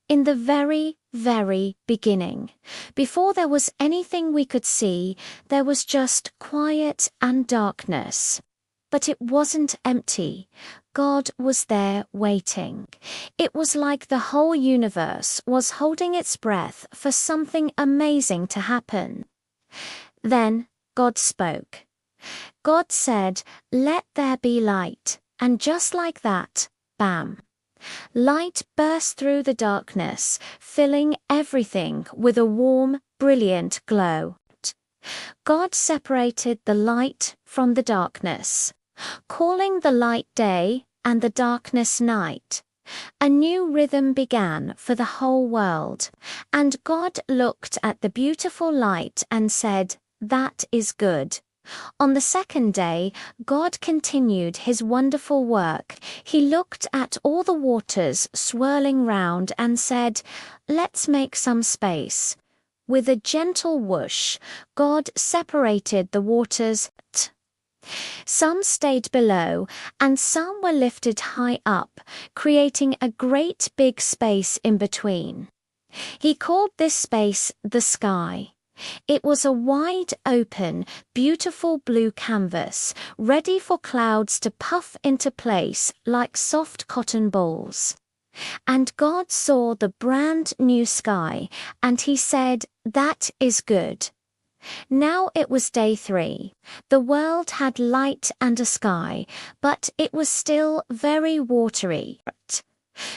In the very, very beginning, before there was anything we could see, there was just quiet and darkness. But it wasn't empty. God was there waiting. It was like the whole universe was holding its breath for something amazing to happen. Then God spoke. God said, "Let there be light." And just like that, bam! Light burst through the darkness, filling everything with a warm, brilliant glow. God separated the light from the darkness, calling the light day and the darkness night. A new rhythm began for the whole world, and God looked at the beautiful light and said, "That is good." On the second day, God continued his wonderful work. He looked at all the waters swirling round and said, "Let's make some space." With a gentle whoosh, God separated the waters. Some stayed below, and some were lifted high up, creating a great big space in between. He called this space the sky. It was a wide open, beautiful blue canvas, ready for clouds to puff into place like soft cotton balls. And God saw the brand new sky, and he said, "That is good." Now it was day 3. The world had light and a sky, but it was still very watery.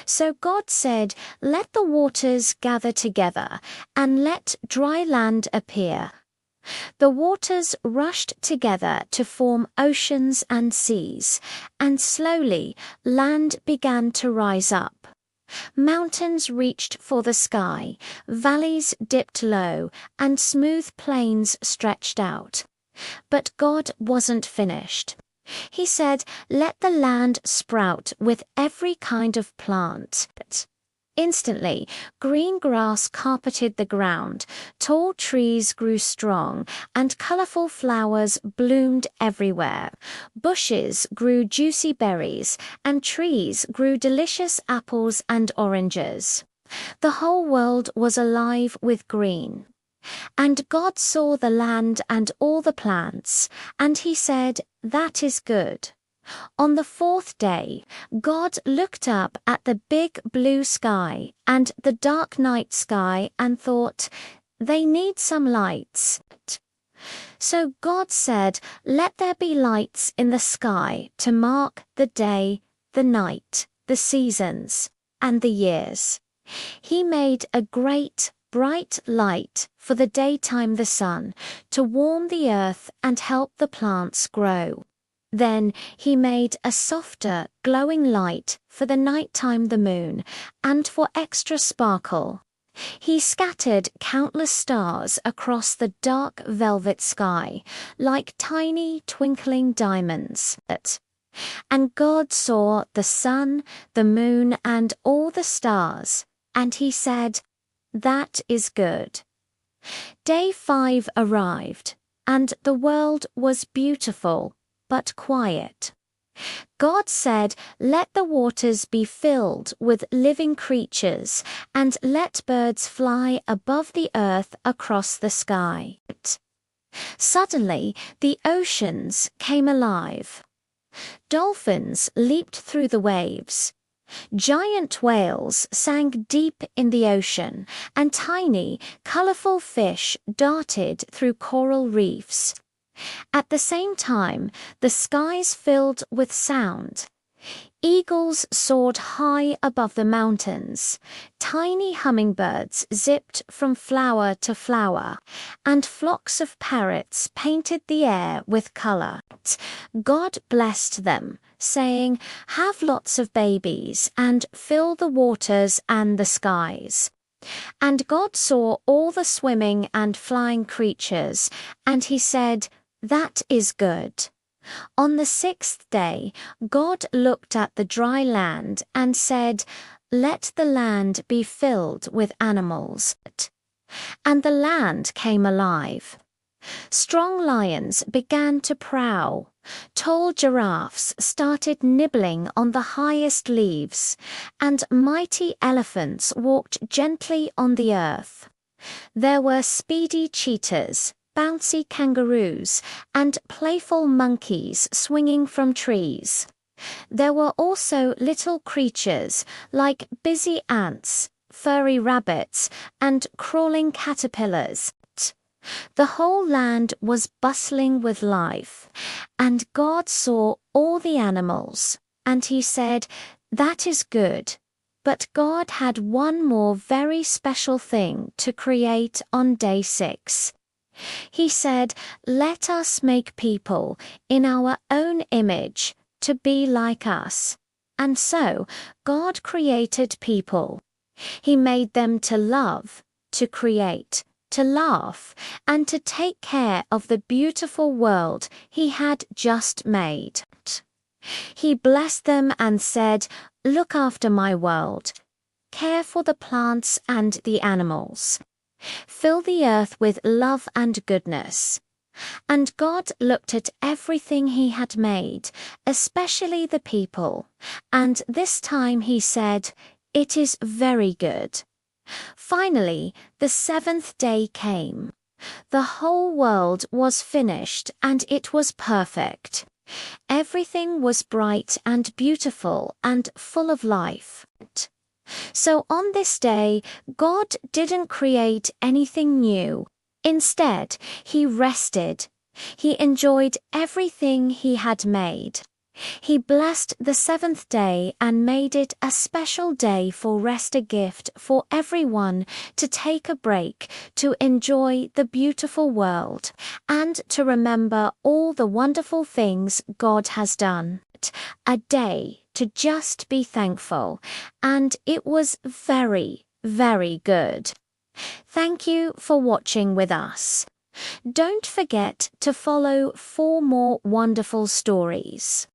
So God said, "Let the waters gather together, and let dry land appear." The waters rushed together to form oceans and seas, and slowly land began to rise up. Mountains reached for the sky, valleys dipped low, and smooth plains stretched out. But God wasn't finished. He said, "Let the land sprout with every kind of plant." Instantly, green grass carpeted the ground, tall trees grew strong, and colorful flowers bloomed everywhere. Bushes grew juicy berries, and trees grew delicious apples and oranges. The whole world was alive with green. And God saw the land and all the plants, and he said, "That is good." On the 4th day, God looked up at the big blue sky and the dark night sky and thought, "They need some lights." So God said, "Let there be lights in the sky to mark the day, the night, the seasons, and the years." He made a great, bright light for the daytime, the sun, to warm the earth and help the plants grow. Then he made a softer, glowing light for the nighttime, the moon, and for extra sparkle. He scattered countless stars across the dark velvet sky, like tiny twinkling diamonds. And God saw the sun, the moon, and all the stars, and he said, "That is good." Day 5 arrived, and the world was beautiful, but quiet. God said, "Let the waters be filled with living creatures, and let birds fly above the earth across the sky." Suddenly, the oceans came alive. Dolphins leaped through the waves. Giant whales sang deep in the ocean, and tiny, colorful fish darted through coral reefs. At the same time, the skies filled with sound. Eagles soared high above the mountains. Tiny hummingbirds zipped from flower to flower, and flocks of parrots painted the air with color. God blessed them, saying, "Have lots of babies and fill the waters and the skies." And God saw all the swimming and flying creatures, and he said, "That is good." On the 6th day, God looked at the dry land and said, "Let the land be filled with animals." And the land came alive. Strong lions began to prowl. Tall giraffes started nibbling on the highest leaves, and mighty elephants walked gently on the earth. There were speedy cheetahs, bouncy kangaroos, and playful monkeys swinging from trees. There were also little creatures like busy ants, furry rabbits, and crawling caterpillars. The whole land was bustling with life, and God saw all the animals, and he said, "That is good." But God had one more very special thing to create on day 6. He said, "Let us make people in our own image to be like us." And so God created people. He made them to love, to create, to laugh, and to take care of the beautiful world he had just made. He blessed them and said, "Look after my world. Care for the plants and the animals. Fill the earth with love and goodness." And God looked at everything he had made, especially the people, and this time he said, "It is very good." Finally, the 7th day came. The whole world was finished and it was perfect. Everything was bright and beautiful and full of life. So on this day, God didn't create anything new. Instead, he rested. He enjoyed everything he had made. He blessed the 7th day and made it a special day for rest, a gift for everyone to take a break, to enjoy the beautiful world, and to remember all the wonderful things God has done. A day to just be thankful, and it was very, very good. Thank you for watching with us. Don't forget to follow 4 more wonderful stories.